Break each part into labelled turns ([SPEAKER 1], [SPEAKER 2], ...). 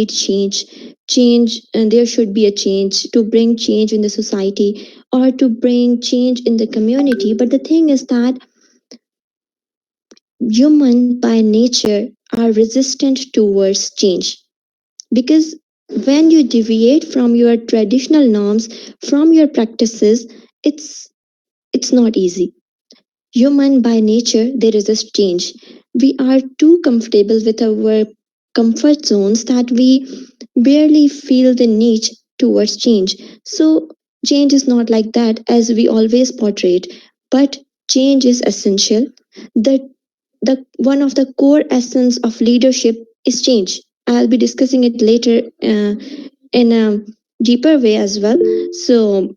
[SPEAKER 1] change, and there should be a change to bring change in the society or to bring change in the community. But the thing is that human by nature are resistant towards change, because when you deviate from your traditional norms, from your practices, it's it's not easy. Human by nature, they resist change. We are too comfortable with our comfort zones that we barely feel the need towards change. So, change is not like that as we always portray it, but change is essential. The one of the core essence of leadership is change. I'll be discussing it later in a deeper way as well. So,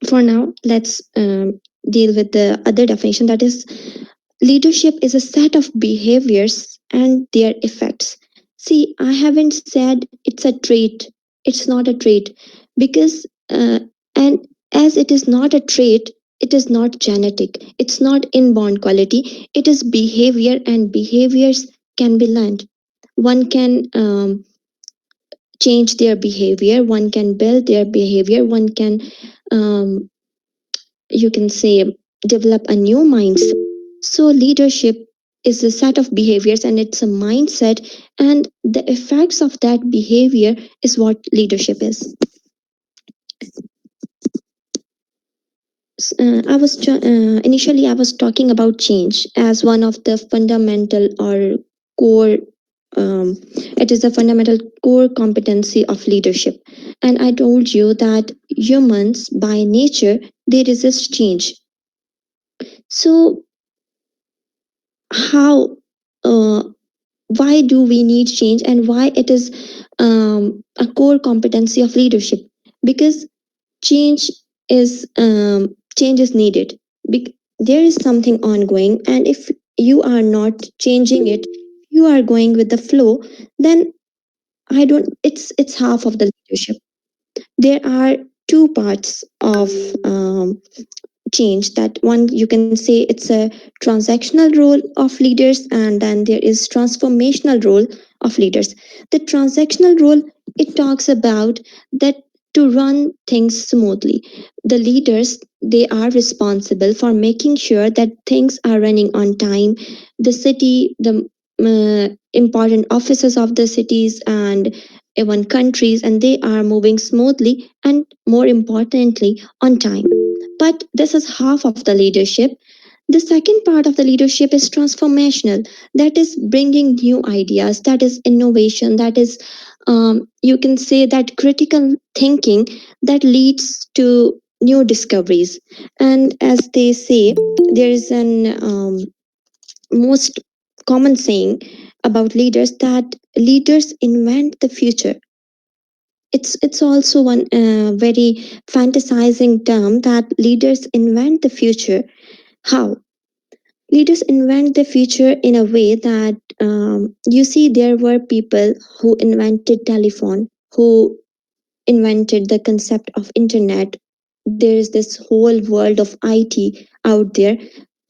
[SPEAKER 1] for now, let's deal with the other definition, that is, leadership is a set of behaviors and their effects. See, I haven't said it's a trait, it's not a trait, because, and as it is not a trait, it is not genetic, it's not inborn quality, it is behavior, and behaviors can be learned. One can change their behavior, one can build their behavior, one can um, you can say develop a new mindset. So leadership is a set of behaviors and it's a mindset, and the effects of that behavior is what leadership is. Initially I was talking about change as one of the fundamental or core, it is a fundamental core competency of leadership, and I told you that humans by nature, they resist change. So how, uh, why do we need change, and why it is a core competency of leadership? Because change change is needed. There is something ongoing, and if you are not changing it, you are going with the flow, then I don't it's half of the leadership. There are two parts of change. That one, you can say it's a transactional role of leaders, and then there is transformational role of leaders. The transactional role, it talks about that to run things smoothly, the leaders, they are responsible for making sure that things are running on time. The city, the important offices of the cities and even countries, and they are moving smoothly and more importantly on time. But this is half of the leadership. The second part of the leadership is transformational. That is bringing new ideas, that is innovation, that is, you can say, that critical thinking that leads to new discoveries. And as they say, there is an most common saying about leaders, that leaders invent the future. It's also one very fantasizing term, that leaders invent the future. How? Leaders invent the future in a way that, you see, there were people who invented telephone, who invented the concept of internet. There is this whole world of IT out there.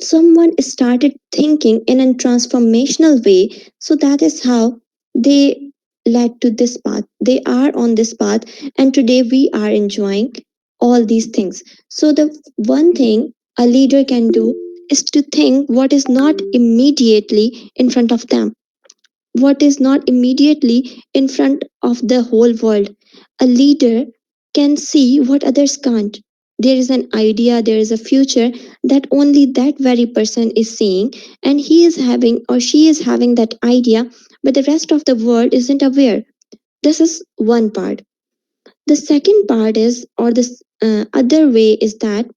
[SPEAKER 1] Someone started thinking in a transformational way, so that is how they led to this path. They are on this path, and today we are enjoying all these things. So the one thing a leader can do is to think what is not immediately in front of them, what is not immediately in front of the whole world. A leader can see what others can't. There is an idea, there is a future that only that very person is seeing, and he is having or she is having that idea, but the rest of the world isn't aware. This is one part. The second part is, or this other way is that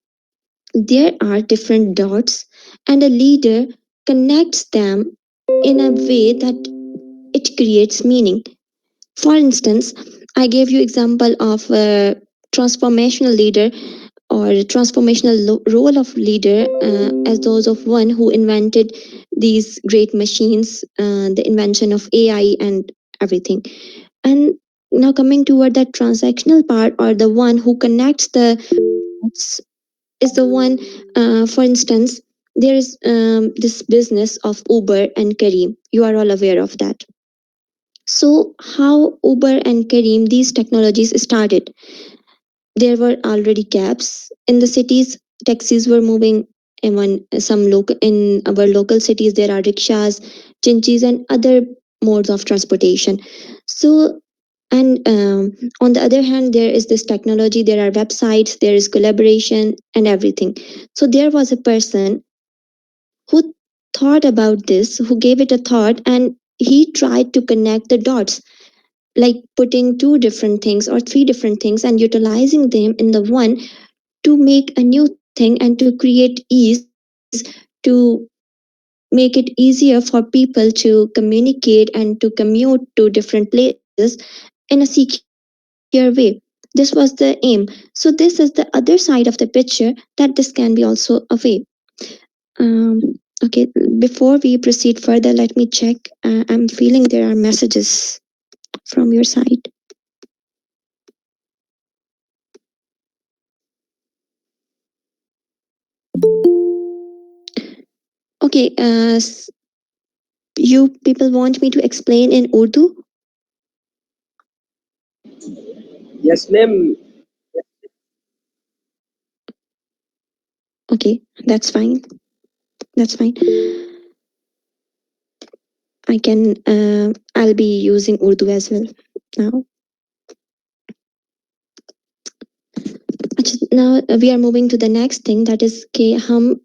[SPEAKER 1] there are different dots, and a leader connects them in a way that it creates meaning. For instance, I gave you example of a transformational leader or transformational role of leader, as those of one who invented these great machines, the invention of AI and everything. And now coming toward that transactional part, or the one who connects the dots, is the one, for instance, there is this business of Uber and Kareem. You are all aware of that. So, how Uber and Kareem, these technologies started? There were already cabs in the cities. Taxis were moving. In our local cities, there are rickshaws, chinchis, and other modes of transportation. So, and on the other hand, there is this technology. There are websites. There is collaboration and everything. So there was a person who thought about this, who gave it a thought, and he tried to connect the dots, like putting two different things or three different things and utilizing them in the one to make a new thing and to create ease, to make it easier for people to communicate and to commute to different places in a secure way. This was the aim. So this is the other side of the picture, that this can be also a way. Okay, before we proceed further, let me check. I'm feeling there are messages from your side. Okay, you people want me to explain in Urdu?
[SPEAKER 2] Yes, ma'am.
[SPEAKER 1] Okay, that's fine. That's fine. I can. I'll be using Urdu as well now. अच्छा, now we are moving to the next thing, that is कि हम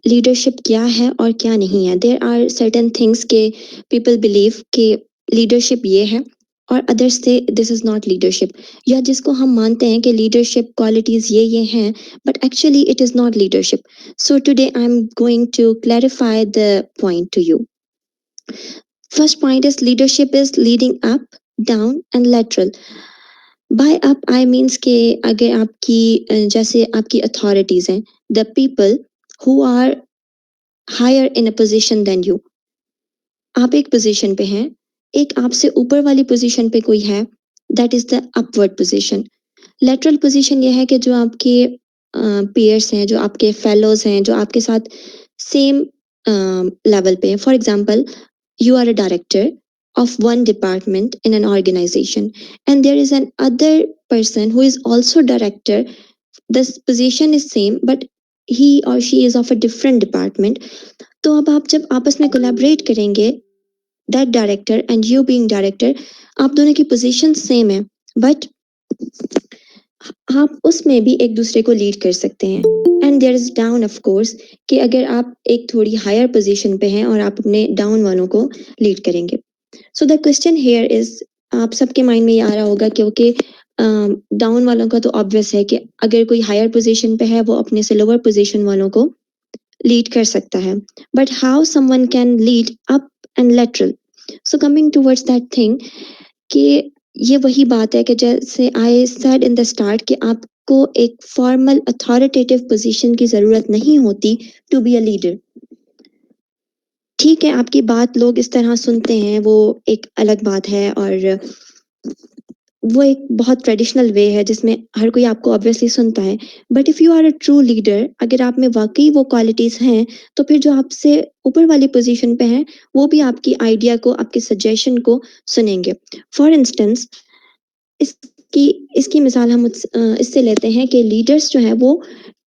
[SPEAKER 1] leadership क्या है और क्या नहीं है. There are certain things के people believe कि leadership ये है और others say this is not leadership, या जिसको हम मानते हैं कि leadership qualities ये हैं, but actually it is not leadership. So today I'm going to clarify the point to you. First point is leadership is leading up, down and lateral. By up I means के अगर आपकी जैसे आपकी authorities हैं, the people who are higher in a position than you, आप एक position पे हैं, एक आपसे ऊपर वाली पोजीशन पे कोई है, that is the upward position. Lateral position ये है कि जो आपके पीयर्स हैं, जो आपके फेलोज हैं, जो आपके साथ सेम लेवल पे हैं. For example, you are a director of one department in an organization and there is an other person who is also director. This position is same but he or she is of a different department. तो अब आप जब आपस में collaborate करेंगे, that director and you being director, आप दोनों की पोजीशन सेम है, बट आप उसमें भी एक दूसरे को लीड कर सकते हैं. And there is down of course, कि अगर आप एक थोड़ी हायर पोजीशन पे हैं और आप अपने डाउन वालों को लीड करेंगे. So the question here is, आप सबके माइंड में ये आ रहा होगा क्योंकि डाउन वालों का तो ऑब्वियस है कि अगर कोई हायर पोजीशन पे है वो अपने से लोअर पोजीशन वालों को लीड कर सकता है, but how someone can lead up and lateral. So coming towards that thing, कि ये वही बात है कि जैसे I said in the start कि आपको एक फॉर्मल अथॉरिटेटिव पोजीशन की ज़रूरत नहीं होती टू बी अ लीडर. ठीक है, आपकी बात लोग इस तरह सुनते हैं, वो एक अलग बात है, और वो एक बहुत ट्रेडिशनल वे है जिसमें हर कोई आपको ऑब्वियसली सुनता है. But if you are a true leader, अगर आप में वाकई वो क्वालिटीज़ हैं, तो फिर जो आपसे ऊपर वाली पोजीशन पे हैं, वो भी आपकी आइडिया को, आपके सजेशन को सुनेंगे. फॉर इंस्टेंस, इसकी इसकी मिसाल हम इससे लेते हैं कि लीडर्स जो हैं वो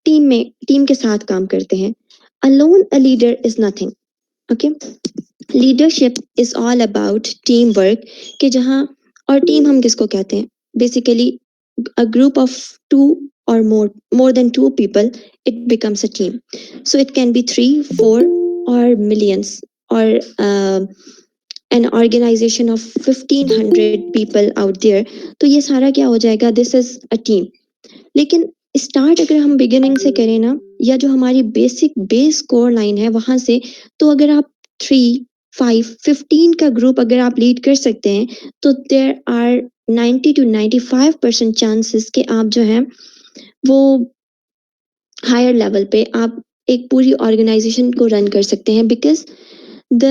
[SPEAKER 1] टीम के साथ काम करते हैं. Alone a leader is nothing. Okay, leadership is all about team work, कि जहाँ, और टीम हम किसको कहते हैं, basically a group of two or more than two people, it becomes a team. So it can be 3, 4 or millions, or an organization of 1500 people out there. तो ये सारा क्या हो जाएगा, दिस इज अ टीम. लेकिन start अगर हम beginning से करें ना, या जो हमारी बेसिक बेस कोर लाइन है वहां से, तो अगर आप 3, 5, 15 का ग्रुप अगर आप लीड कर सकते हैं, तो देर आर 90 to 95% चांसेस कि आप जो हैं वो हायर लेवल पे आप एक पूरी ऑर्गेनाइजेशन को रन कर सकते हैं, because the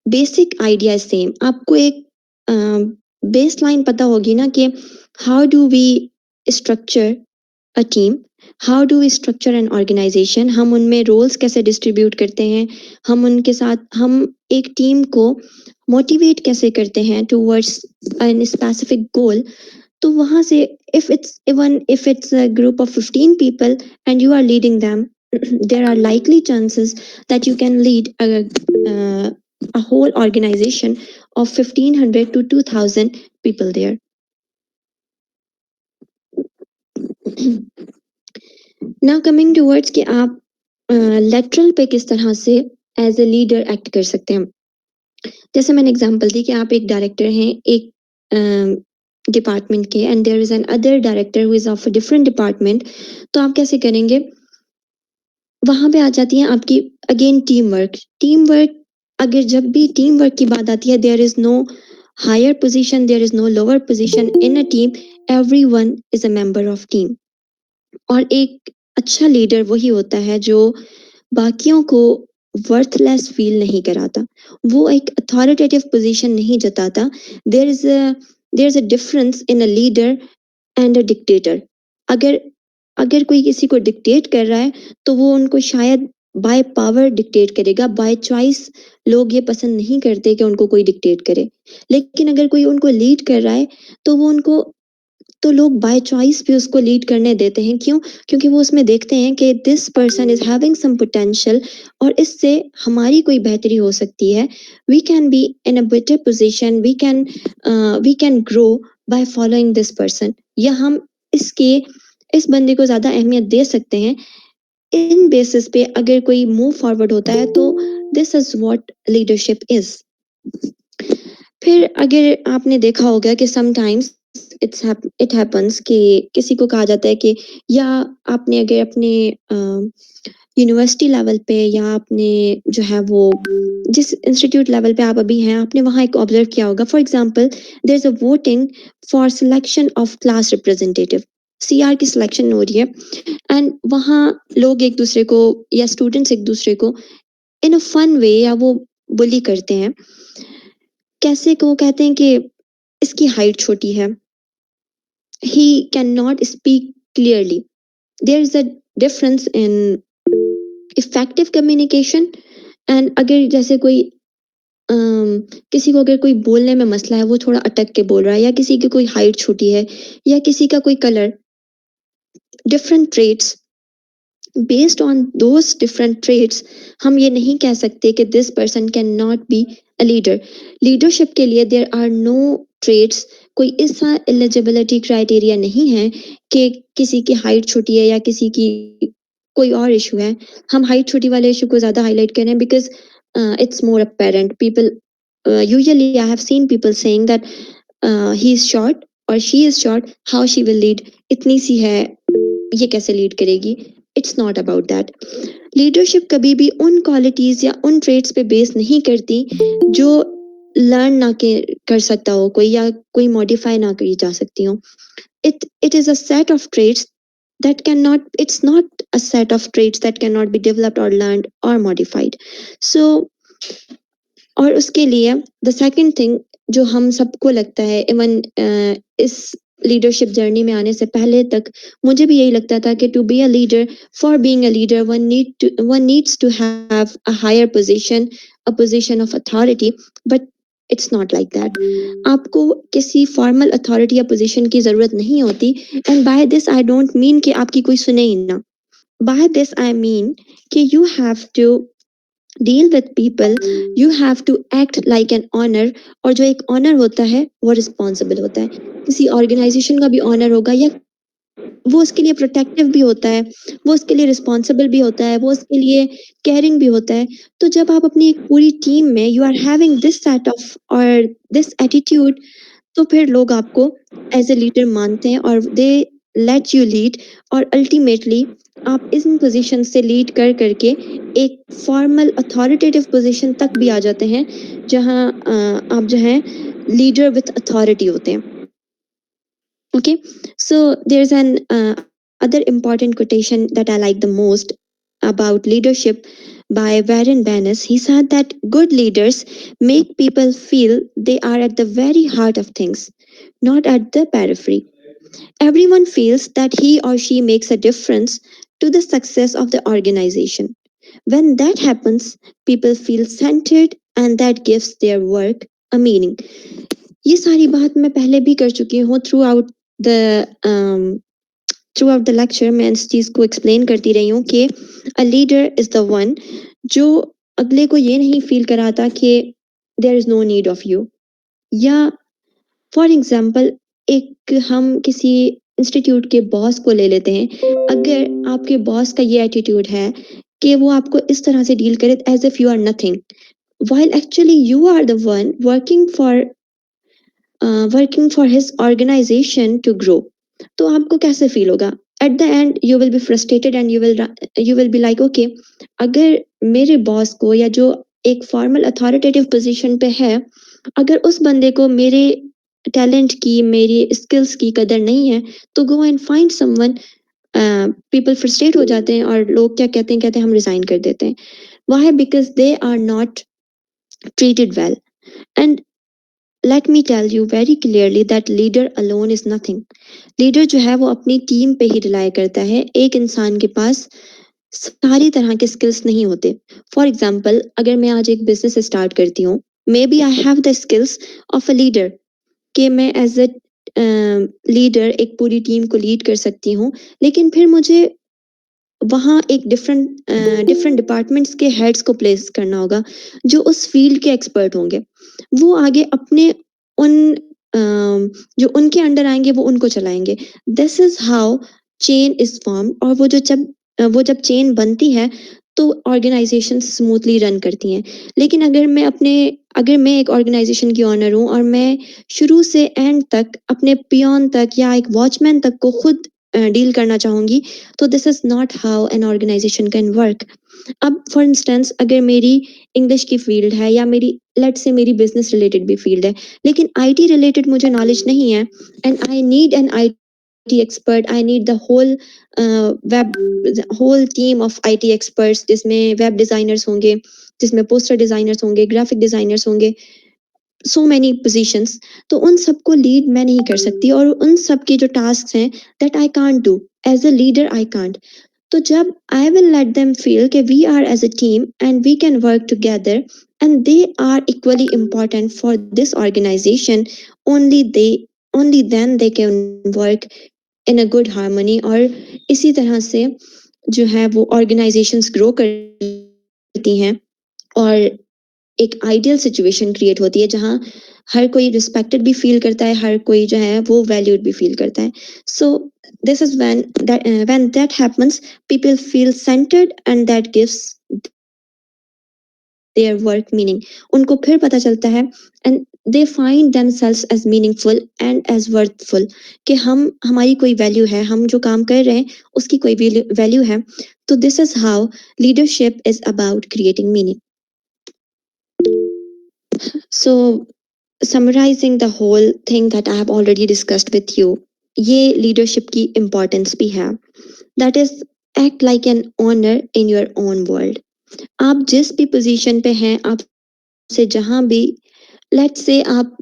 [SPEAKER 1] basic idea is same. आपको एक बेस लाइन पता होगी ना कि how do we structure a team? How do we structure an organization? हम उनमें roles कैसे distribute करते हैं? हम उनके साथ हम एक team को motivate कैसे करते हैं towards a specific goal? तो वहाँ से if it's a group of 15 people and you are leading them, there are likely chances that you can lead a whole organization of 1500 to 2000 people there. Now coming towards कि आप lateral पे किस तरह से as a leader act कर सकते हैं. जैसे मैंने एग्जांपल दी कि आप एक डायरेक्टर हैं एक डिपार्टमेंट के and there is another director who is of a different department, तो आप कैसे करेंगे? वहां पे आ जाती है आपकी अगेन टीम वर्क अगर जब भी टीम वर्क की बात आती है, there is no higher position, there is no lower position in a team, everyone is a member of team. और एक अच्छा लीडर वही होता है जो बाकियों को वर्थलेस फील नहीं कराता, वो एक अथॉरिटेटिव पोजीशन नहीं जताता. There is a difference in a leader and a dictator. अगर अगर कोई किसी को डिक्टेट कर रहा है तो वो उनको शायद बाय पावर डिक्टेट करेगा, बाय चॉइस लोग ये पसंद नहीं करते कि उनको कोई डिक्टेट करे. लेकिन अगर कोई उनको लीड कर रहा है तो वो उनको तो लोग बाय चॉइस भी उसको लीड करने देते हैं. क्यों? क्योंकि वो उसमें देखते हैं कि this person is having some potential और इससे हमारी कोई बेहतरी हो सकती है. We can be in a better position, we can grow by following this person, या हम इसके इस बंदे को ज़्यादा अहमियत दे सकते हैं. इन बेसिस पे अगर कोई मूव फॉरवर्ड होता है तो this is what leadership is. फिर अगर आपने देखा होगा कि समटाइम्स इट हैपन्स कि किसी को कहा जाता है कि या आपने अगर अपने यूनिवर्सिटी लेवल पे या आपने जो है वो जिस इंस्टीट्यूट लेवल पे आप अभी हैं आपने वहाँ एक ऑब्जर्व किया होगा. For example there is a voting for selection of class representative, CR की सिलेक्शन हो रही है एंड वहाँ लोग एक दूसरे को या स्टूडेंट्स एक दूसरे को इन अ फन वे या वो बुली करते हैं. कैसे को कहते हैं कि इसकी हाइट छोटी है, he cannot speak clearly. There is a difference in effective communication. and अगर जैसे कोई किसी को अगर कोई बोलने में मसला है, वो थोड़ा अटक के बोल रहा है, या किसी की कोई हाइट छोटी है, या किसी का कोई colour, different traits, based on those different traits हम ये नहीं कह सकते कि this person can not be a leader. Leadership के लिए देयर आर नो ट्रेट्स, कोई ऐसा एलिजिबिलिटी क्राइटेरिया नहीं है कि किसी की हाइट छोटी है या किसी की कोई और इशू है. हम हाइट छोटी वाले इशू को ज़्यादा हाईलाइट करें because it's more apparent. People usually I have seen people saying that he is short और she is short, how she will lead, इतनी सी है, ये कैसे लीड करेगी. It's not about that. Leadership कभी भी उन क्वालिटीज या उन ट्रेट्स पे बेस नहीं करती जो लर्न ना के कर सकता हो कोई, या कोई मॉडिफाई ना करी जा सकती हो. it is a set of traits that cannot, it's not a set of traits that cannot be developed or learned or modified. So और उसके लिए द सेकंड थिंग जो हम सबको लगता है, इवन इस लीडरशिप जर्नी में आने से पहले तक मुझे भी यही लगता था कि to be a leader, for being a leader one needs to have a higher position, a position of authority. But it's not like that. आपको किसी फॉर्मल अथॉरिटी या पोजीशन की ज़रूरत नहीं होती. And by this I don't mean कि आपकी कोई सुने ही ना. बाय दिस आई मीन कि you have to deal with people, you have to act like an owner. और जो एक ऑनर होता है वो रिस्पॉन्सिबल होता है. किसी ऑर्गेनाइजेशन का भी ऑनर होगा या वो उसके लिए प्रोटेक्टिव भी होता है, वो उसके लिए रिस्पॉन्सिबल भी होता है, वो उसके लिए केयरिंग भी होता है. तो जब आप अपनी एक पूरी टीम में you are having this set of और दिस एटीट्यूड, तो फिर लोग आपको एज ए लीडर मानते हैं और दे लेट यू लीड. और अल्टीमेटली आप इन पोजीशन से लीड कर करके एक फॉर्मल अथॉरिटेटिव पोजीशन तक भी आ जाते हैं जहां आप जो है लीडर विथ अथॉरिटी होते हैं. Okay, so there's an other important quotation that I like the most about leadership by Warren Bennis. He said that good leaders make people feel they are at the very heart of things, not at the periphery. Everyone feels that he or she makes a difference to the success of the organization. When that happens, people feel centered and that gives their work a meaning. ये सारी बात मैं पहले भी कर चुकी हूँ through out the lecture मैं इस चीज़ को एक्सप्लेन करती रही हूँ कि a leader is the one जो अगले को ये नहीं फील कराता कि there is no need of you, या फॉर एग्जांपल एक हम किसी इंस्टीट्यूट के बॉस को ले लेते हैं। अगर आपके बॉस का ये एटीट्यूड है कि वो आपको इस तरह से डील करे as if you are nothing, while actually you are the one working for his organization to grow, तो आपको कैसे फील होगा? At the end you will be frustrated and you will be like okay, अगर मेरे boss को या जो एक फॉर्मल अथॉरिटेटिव पोजीशन पे है, अगर उस बंदे को मेरे टैलेंट की मेरी स्किल्स की कदर नहीं है, तो go and find someone. People frustrate हो जाते हैं और लोग क्या कहते हैं हम रिजाइन कर देते हैं। Why? Because they are not treated well. And let me tell you very clearly that leader alone is nothing. Leader जो है वो अपनी टीम पे ही रिलाय करता है। एक इंसान के पास सारी तरह के स्किल्स नहीं होते। फॉर एग्जाम्पल, अगर मैं आज एक बिजनेस स्टार्ट करती हूँ, maybe I have the skills of a leader, कि मैं एज अ लीडर एक पूरी टीम को लीड कर सकती हूँ, लेकिन फिर मुझे वहाँ एक डिफरेंट डिपार्टमेंट्स के हेड्स को प्लेस करना होगा जो उस फील्ड के एक्सपर्ट होंगे। वो आगे अपने उन जो उनके अंडर आएंगे वो उनको चलाएंगे। This is how chain is form. और वो जब चेन बनती है तो ऑर्गेनाइजेशन स्मूथली रन करती हैं। लेकिन अगर मैं एक ऑर्गेनाइजेशन की ऑनर हूँ और मैं शुरू से एंड तक अपने पियोन तक या एक वॉचमैन तक को खुद डील करना चाहूँगी, तो this is not how an organization can work. अब फॉर इंस्टेंस, अगर मेरी इंग्लिश की फील्ड है या मेरी लेट्स से मेरी बिजनेस रिलेटेड भी फील्ड है, लेकिन आईटी रिलेटेड मुझे नॉलेज नहीं है, and I need an IT expert, I need the whole team of IT experts, जिसमें वेब डिज़ाइनर्स होंगे, जिसमें पोस्टर डिज़ाइनर्स होंगे, ग्राफिक डिज़ाइनर्स होंगे, सो मैनी पोजीशंस। तो उन सबको लीड मैं नहीं कर सकती, और उन सब की जो टास्क हैं that I can't do as a leader, I can't. तो जब I will let them feel कि we are as a team and we can work together and they are equally important for this organisation, only they only then they can work in a good harmony. और इसी तरह से जो है वो organisations grow करती हैं और एक आइडियल सिचुएशन क्रिएट होती है जहाँ हर कोई रिस्पेक्टेड भी फील करता है, हर कोई जो है वो वैल्यूड भी फील करता है। So this is when that happens, people feel centred and that gives their work meaning. उनको फिर पता चलता है and they find themselves as meaningful and as worthful, कि हमारी कोई वैल्यू है, हम जो काम कर रहे हैं उसकी कोई वैल्यू है। तो this is how leadership is about creating meaning. So, summarizing the whole thing that I have already discussed with you, ये leadership की importance भी है। That is, act like an owner in your own world. आप जिस भी position पे हैं, आपसे जहाँ भी, लेट्स से आप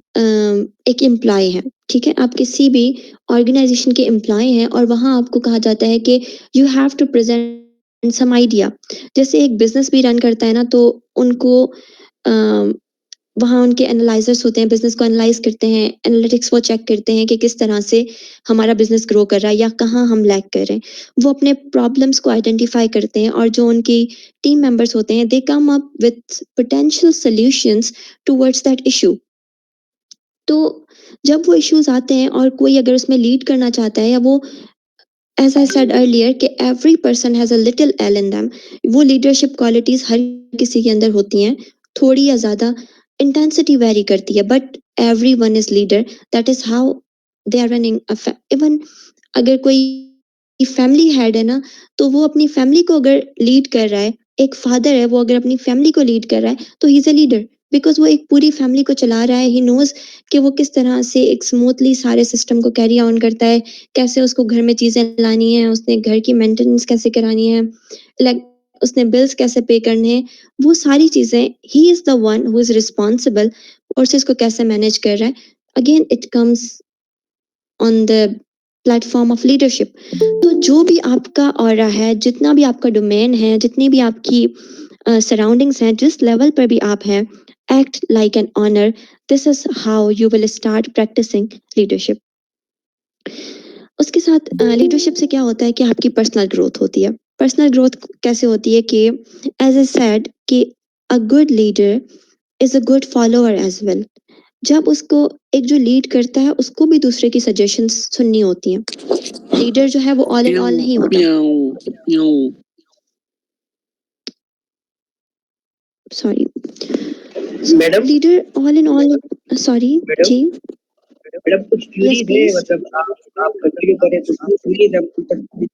[SPEAKER 1] एक एम्प्लॉय हैं, ठीक है, आप किसी भी ऑर्गेनाइजेशन के एम्प्लॉय हैं और वहाँ आपको कहा जाता है कि you have to present some idea. जैसे एक बिजनेस भी रन करता है ना, तो उनको वहाँ उनके एनालाइजर्स होते हैं, बिजनेस को एनालाइज करते हैं, एनालिटिक्स वो चेक करते हैं कि किस तरह से हमारा बिजनेस ग्रो कर रहा है या कहाँ हम लैग कर रहे हैं। वो अपने प्रॉब्लम्स को आइडेंटिफाई करते हैं और जो उनकी टीम मेंबर्स होते हैं, they come up with potential solutions towards that issue. तो जब वो इश्यूज आते हैं और कोई अगर उसमें लीड करना चाहता है, या वो, एज आई सेड अर्लियर, कि every person has a little L in them, वो लीडरशिप क्वालिटीज़ हर किसी के अंदर होती हैं, थोड़ी या ज़्यादा, इंटेंसिटी वेरी करती है, but every one is leader. That is how they are running even अगर कोई फैमिली हेड है ना, तो वो अपनी फैमिली को अगर लीड कर रहा है, एक फादर है, वो अगर अपनी फैमिली को लीड कर रहा है, तो he is a leader, because वो एक पूरी फैमिली को चला रहा है। ही नोज कि वो किस तरह से एक स्मूथली सारे सिस्टम को कैरी ऑन करता है, कैसे उसको घर में चीज़ें लानी है, उसने घर की मेंटेनेंस कैसे करानी है, लाइक उसने बिल्स कैसे पे करने हैं, वो सारी चीज़ें he is the one who is responsible. Forces को कैसे मैनेज कर रहा है, again it comes on the platform of leadership. तो जो भी आपका ऑरा है, जितना भी आपका डोमेन है, जितनी भी आपकी सराउंडिंग्स हैं, जिस लेवल पर भी आप हैं, act like an owner. This is how you will start practising leadership. उसके साथ लीडरशिप से क्या होता है कि आपकी पर्सनल ग्रोथ होती है। पर्सनल ग्रोथ कैसे होती है कि एज ए सेड कि a good leader is a good follower as well. जब उसको एक जो लीड करता है उसको भी दूसरे की सजेशंस सुननी होती हैं। लीडर जो है वो ऑल इन ऑल नहीं होता। Sorry, so
[SPEAKER 2] madam
[SPEAKER 1] leader all in all. Sorry
[SPEAKER 2] madam
[SPEAKER 1] ji.
[SPEAKER 2] Madam कुछ
[SPEAKER 1] यस
[SPEAKER 2] क्यूरीज है,
[SPEAKER 1] प्लीज।
[SPEAKER 2] मतलब आप कंटिन्यू करें तो कुछ क्यूरीज हम पूछ सकते हैं।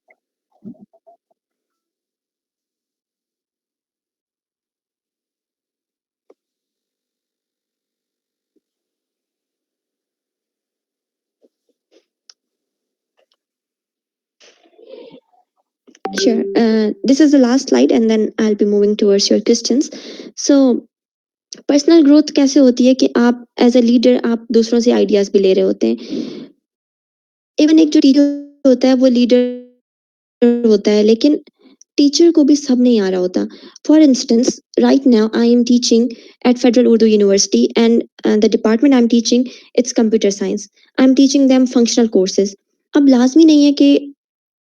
[SPEAKER 1] Sure. This is the last slide and then I'll be moving towards your questions. So personal growth कैसे होती है कि आप एज अ लीडर आप दूसरों से आइडियाज भी ले रहे होते हैं। इवन एक जो टीचर होता है वो लीडर होता है, लेकिन टीचर को भी सब नहीं आ रहा होता। For instance right now I am teaching eight federal Urdu university and the department I am teaching it's computer science. I am teaching them functional courses. अब लाजमी नहीं है कि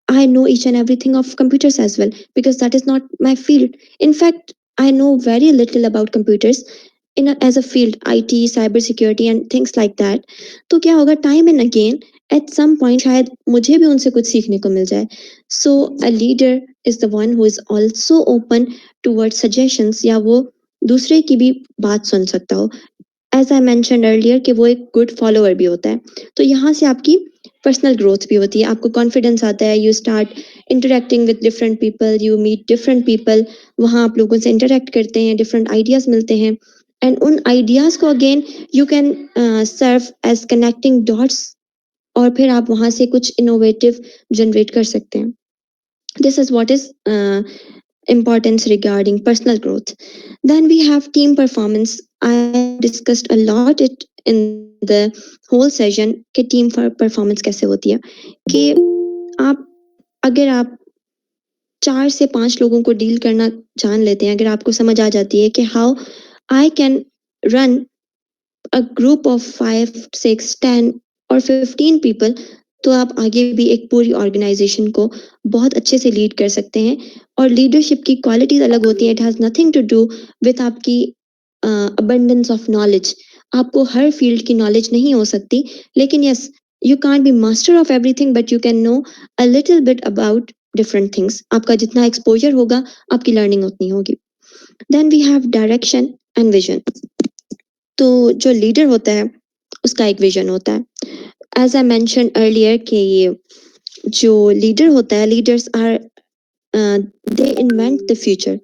[SPEAKER 1] I know each and everything of computers as well because that is not my field. In fact, I know very little about computers as a field, IT, cyber security and things like that. तो क्या होगा, time and again at some point शायद मुझे भी उनसे कुछ सीखने को मिल जाए. So a leader is the one who is also open towards suggestions या वो दूसरे की भी बात सुन सकता हो। एज आई मैंशन अर्लियर कि वो एक गुड फॉलोअर भी होता है। तो यहाँ से आपकी पर्सनल ग्रोथ भी होती है, आपको कॉन्फिडेंस आता है, you start interacting with different people, you meet different people, वहाँ आप लोगों से इंटरेक्ट करते हैं, डिफरेंट आइडियाज़ मिलते हैं एंड उन आइडियाज़ को again you can serve as connecting dots और फिर आप वहाँ से कुछ इनोवेटिव जनरेट कर सकते हैं। This is what is importance regarding personal growth. Then we have team performance. I have discussed a lot it in the whole session कि team performance कैसे होती है। कि आप अगर आप 4 से 5 लोगों को डील करना जान लेते हैं, अगर आपको समझ आ जाती है कि how I can run a group of 5, 6, 10 और 15 people, तो आप आगे भी एक पूरी ऑर्गेनाइजेशन को बहुत अच्छे से लीड कर सकते हैं। और लीडरशिप की क्वालिटीज अलग होती हैं। It has nothing to do with आपकी अबंडेंस ऑफ नॉलेज। आपको हर फील्ड की नॉलेज नहीं हो सकती, लेकिन yes you can't be master of everything but you can know a little bit about different things. आपका जितना एक्सपोजर होगा आपकी लर्निंग उतनी होगी। Then we have direction and vision. तो जो लीडर होता है उसका एक विजन होता है। एज आई मैंशन अर्लियर कि ये जो लीडर होता है, leaders are they invent the future.